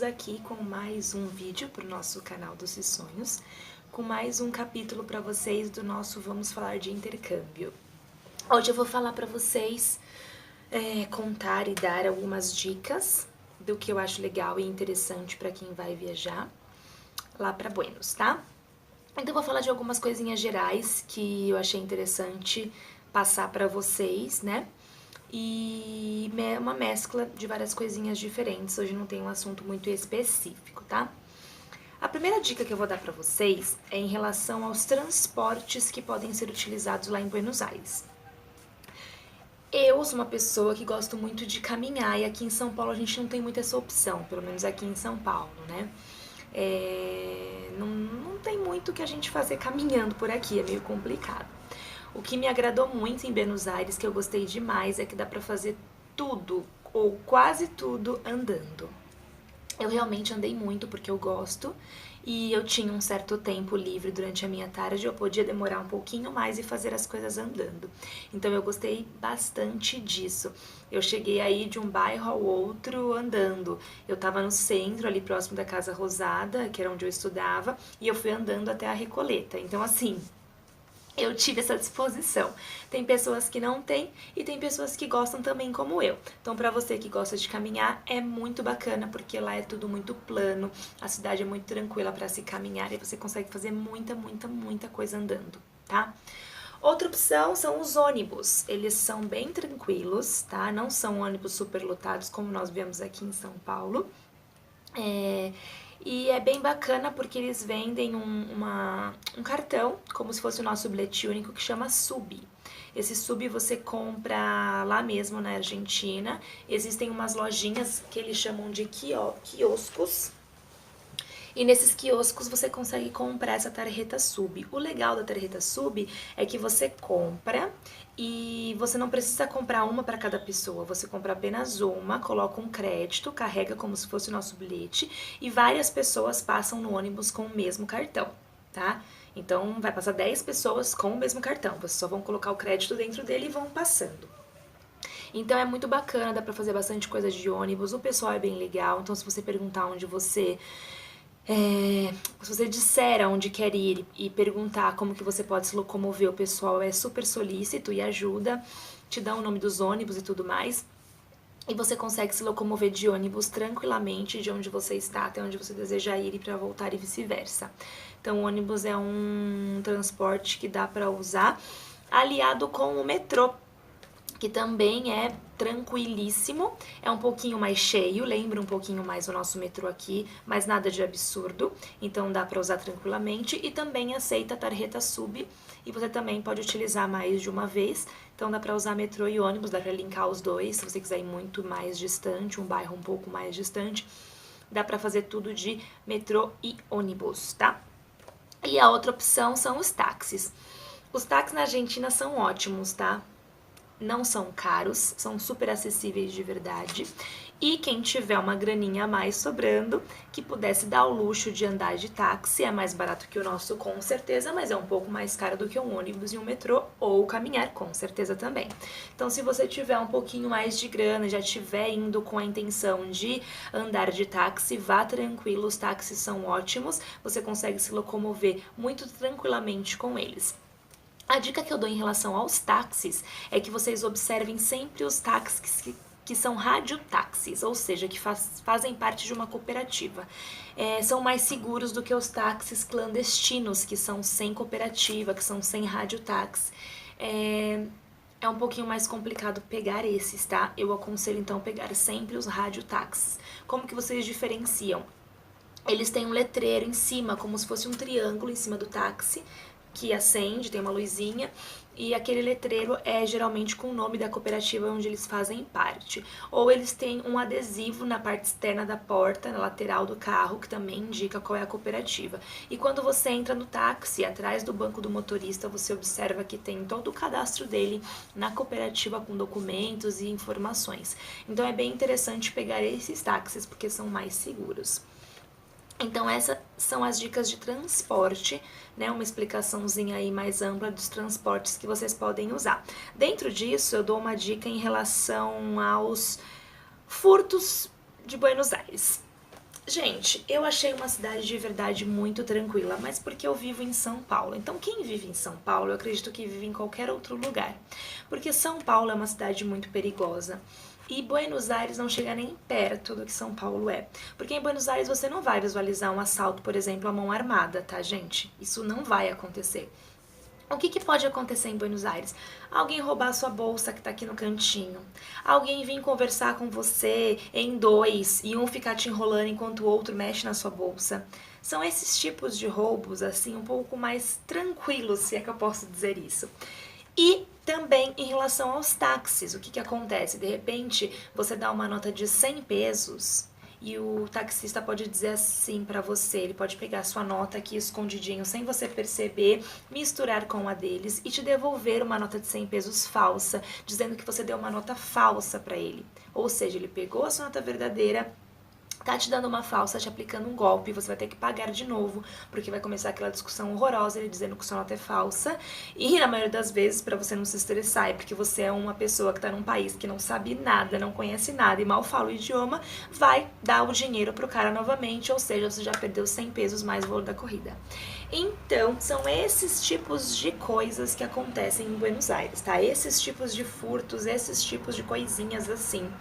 aqui com mais um vídeo para o nosso canal Doces Sonhos, com mais um capítulo para vocês do nosso Vamos Falar de Intercâmbio. Hoje eu vou falar para vocês, contar e dar algumas dicas do que eu acho legal e interessante para quem vai viajar lá para Buenos, tá? Então eu vou falar de algumas coisinhas gerais que eu achei interessante passar para vocês, né? E uma mescla de várias coisinhas diferentes, hoje não tem um assunto muito específico, tá? A primeira dica que eu vou dar pra vocês é em relação aos transportes que podem ser utilizados lá em Buenos Aires. Eu sou uma pessoa que gosto muito de caminhar e aqui em São Paulo a gente não tem muito essa opção, pelo menos aqui em São Paulo, né? Não tem muito o que a gente fazer caminhando por aqui, é meio complicado. O que me agradou muito em Buenos Aires, que eu gostei demais, é que dá pra fazer tudo, ou quase tudo, andando. Eu realmente andei muito porque eu gosto, e eu tinha um certo tempo livre durante a minha tarde, eu podia demorar um pouquinho mais e fazer as coisas andando. Então eu gostei bastante disso. Eu cheguei aí de um bairro ao outro andando. Eu tava no centro, ali próximo da Casa Rosada, que era onde eu estudava, e eu fui andando até a Recoleta. Então assim, eu tive essa disposição. Tem pessoas que não têm e tem pessoas que gostam também como eu. Então pra você que gosta de caminhar é muito bacana porque lá é tudo muito plano, a cidade é muito tranquila pra se caminhar e você consegue fazer muita coisa andando, tá? Outra opção são os ônibus. Eles são bem tranquilos, tá? Não são ônibus superlotados como nós vemos aqui em São Paulo. E é bem bacana porque eles vendem um cartão, como se fosse o nosso bilhete único, que chama SUB. Esse SUB você compra lá mesmo na Argentina. Existem umas lojinhas que eles chamam de quioscos. E nesses quioscos você consegue comprar essa tarjeta SUB. O legal da tarjeta SUB é que você compra e você não precisa comprar uma para cada pessoa. Você compra apenas uma, coloca um crédito, carrega como se fosse o nosso bilhete e várias pessoas passam no ônibus com o mesmo cartão, tá? Então vai passar 10 pessoas com o mesmo cartão. Vocês só vão colocar o crédito dentro dele e vão passando. Então é muito bacana, dá pra fazer bastante coisa de ônibus, o pessoal é bem legal. Então se você perguntar onde se você disser aonde quer ir e perguntar como que você pode se locomover, o pessoal é super solícito e ajuda, te dá o nome dos ônibus e tudo mais. E você consegue se locomover de ônibus tranquilamente de onde você está até onde você deseja ir e para voltar e vice-versa. Então o ônibus é um transporte que dá para usar aliado com o metrô, que também é tranquilíssimo, é um pouquinho mais cheio, lembra um pouquinho mais o nosso metrô aqui, mas nada de absurdo, então dá para usar tranquilamente e também aceita a tarjeta SUB e você também pode utilizar mais de uma vez, então dá para usar metrô e ônibus, dá para linkar os dois, se você quiser ir muito mais distante, um bairro um pouco mais distante, dá para fazer tudo de metrô e ônibus, tá? E a outra opção são os táxis. Os táxis na Argentina são ótimos, tá? Não são caros, são super acessíveis de verdade. E quem tiver uma graninha a mais sobrando, que pudesse dar o luxo de andar de táxi, é mais barato que o nosso com certeza, mas é um pouco mais caro do que um ônibus e um metrô, ou caminhar com certeza também. Então se você tiver um pouquinho mais de grana, já estiver indo com a intenção de andar de táxi, vá tranquilo, os táxis são ótimos, você consegue se locomover muito tranquilamente com eles. A dica que eu dou em relação aos táxis é que vocês observem sempre os táxis que são radiotáxis, ou seja, que fazem parte de uma cooperativa. São mais seguros do que os táxis clandestinos, que são sem cooperativa, que são sem radiotáxi. É um pouquinho mais complicado pegar esses, tá? Eu aconselho então pegar sempre os radiotáxis. Como que vocês diferenciam? Eles têm um letreiro em cima, como se fosse um triângulo em cima do táxi, que acende, tem uma luzinha, e aquele letreiro é geralmente com o nome da cooperativa onde eles fazem parte. Ou eles têm um adesivo na parte externa da porta, na lateral do carro, que também indica qual é a cooperativa. E quando você entra no táxi, atrás do banco do motorista, você observa que tem todo o cadastro dele na cooperativa com documentos e informações. Então é bem interessante pegar esses táxis, porque são mais seguros. Então essas são as dicas de transporte, né, uma explicaçãozinha aí mais ampla dos transportes que vocês podem usar. Dentro disso eu dou uma dica em relação aos furtos de Buenos Aires. Gente, eu achei uma cidade de verdade muito tranquila, mas porque eu vivo em São Paulo. Então, quem vive em São Paulo, eu acredito que vive em qualquer outro lugar. Porque São Paulo é uma cidade muito perigosa. E Buenos Aires não chega nem perto do que São Paulo é. Porque em Buenos Aires você não vai visualizar um assalto, por exemplo, à mão armada, tá, gente? Isso não vai acontecer. O que pode acontecer em Buenos Aires? Alguém roubar sua bolsa que tá aqui no cantinho. Alguém vir conversar com você em dois e um ficar te enrolando enquanto o outro mexe na sua bolsa. São esses tipos de roubos, assim, um pouco mais tranquilos, se é que eu posso dizer isso. E também em relação aos táxis, o que acontece? De repente, você dá uma nota de 100 pesos e o taxista pode dizer assim pra você, ele pode pegar sua nota aqui escondidinho sem você perceber, misturar com a deles e te devolver uma nota de 100 pesos falsa, dizendo que você deu uma nota falsa pra ele. Ou seja, ele pegou a sua nota verdadeira, tá te dando uma falsa, te aplicando um golpe, você vai ter que pagar de novo, porque vai começar aquela discussão horrorosa, ele dizendo que sua nota é falsa, e na maioria das vezes, pra você não se estressar, é porque você é uma pessoa que tá num país que não sabe nada, não conhece nada e mal fala o idioma, vai dar o dinheiro pro cara novamente, ou seja, você já perdeu 100 pesos mais o valor da corrida. Então, são esses tipos de coisas que acontecem em Buenos Aires, tá? Esses tipos de furtos, esses tipos de coisinhas assim,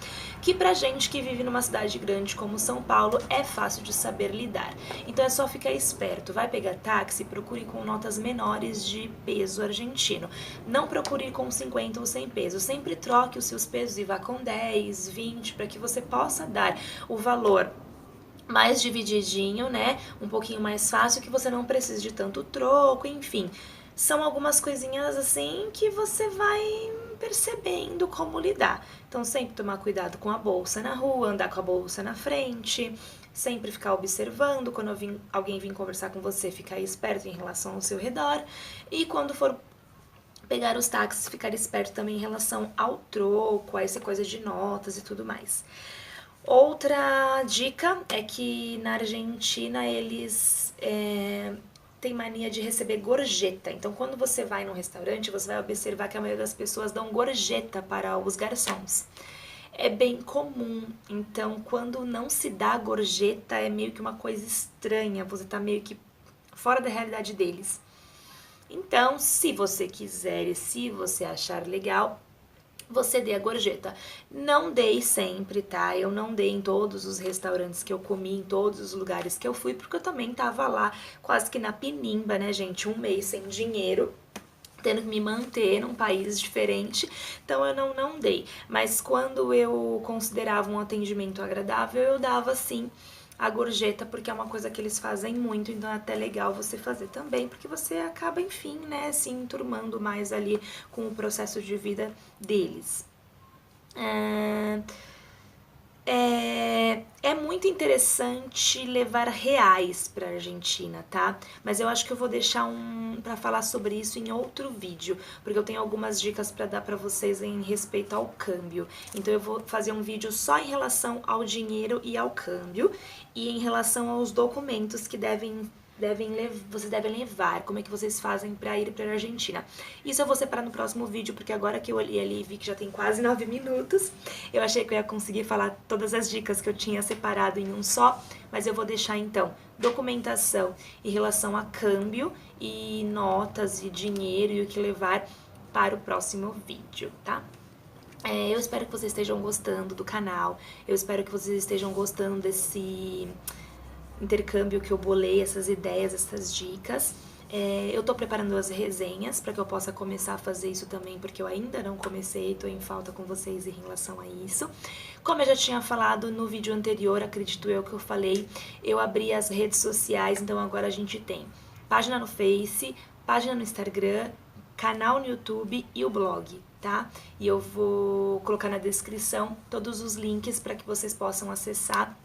que pra gente que vive numa cidade grande como São Paulo é fácil de saber lidar. Então é só ficar esperto, vai pegar táxi, procure com notas menores de peso argentino. Não procure com 50 ou 100 pesos, sempre troque os seus pesos e vá com 10, 20, para que você possa dar o valor mais divididinho, né? Um pouquinho mais fácil, que você não precise de tanto troco, enfim. São algumas coisinhas assim que você vai percebendo como lidar. Então, sempre tomar cuidado com a bolsa na rua, andar com a bolsa na frente, sempre ficar observando. Quando alguém vir conversar com você, ficar esperto em relação ao seu redor. E quando for pegar os táxis, ficar esperto também em relação ao troco, a essa coisa de notas e tudo mais. Outra dica é que na Argentina eles têm mania de receber gorjeta. Então, quando você vai num restaurante, você vai observar que a maioria das pessoas dão gorjeta para os garçons. É bem comum. Então, quando não se dá gorjeta, é meio que uma coisa estranha. Você tá meio que fora da realidade deles. Então, se você quiser e se você achar legal, você dê a gorjeta. Não dei sempre, tá? Eu não dei em todos os restaurantes que eu comi, em todos os lugares que eu fui, porque eu também tava lá quase que na pinimba, né, gente? Um mês sem dinheiro, tendo que me manter num país diferente, então eu não dei. Mas quando eu considerava um atendimento agradável, eu dava sim a gorjeta, porque é uma coisa que eles fazem muito, então é até legal você fazer também, porque você acaba, enfim, né, se enturmando mais ali com o processo de vida deles. É muito interessante levar reais para a Argentina, tá? Mas eu acho que eu vou deixar para falar sobre isso em outro vídeo, porque eu tenho algumas dicas para dar para vocês em respeito ao câmbio. Então eu vou fazer um vídeo só em relação ao dinheiro e ao câmbio e em relação aos documentos que vocês devem levar, como é que vocês fazem para ir para a Argentina. Isso eu vou separar no próximo vídeo, porque agora que eu olhei ali e vi que já tem quase 9 minutos, eu achei que eu ia conseguir falar todas as dicas que eu tinha separado em um só, mas eu vou deixar então documentação em relação a câmbio e notas e dinheiro e o que levar para o próximo vídeo, tá? Eu espero que vocês estejam gostando do canal, eu espero que vocês estejam gostando desse intercâmbio que eu bolei, essas ideias, essas dicas. Eu tô preparando as resenhas para que eu possa começar a fazer isso também, porque eu ainda não comecei, tô em falta com vocês em relação a isso. Como eu já tinha falado no vídeo anterior, acredito eu que eu falei, eu abri as redes sociais, então agora a gente tem página no Face, página no Instagram, canal no YouTube e o blog, tá? E eu vou colocar na descrição todos os links para que vocês possam acessar.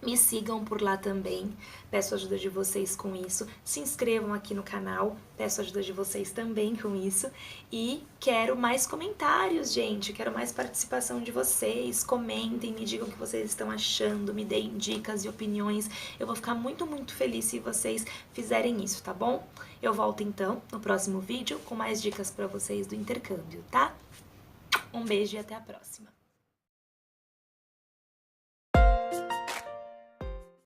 Me sigam por lá também, peço a ajuda de vocês com isso. Se inscrevam aqui no canal, peço a ajuda de vocês também com isso. E quero mais comentários, gente, quero mais participação de vocês. Comentem, me digam o que vocês estão achando, me deem dicas e opiniões. Eu vou ficar muito, muito feliz se vocês fizerem isso, tá bom? Eu volto então no próximo vídeo com mais dicas pra vocês do intercâmbio, tá? Um beijo e até a próxima!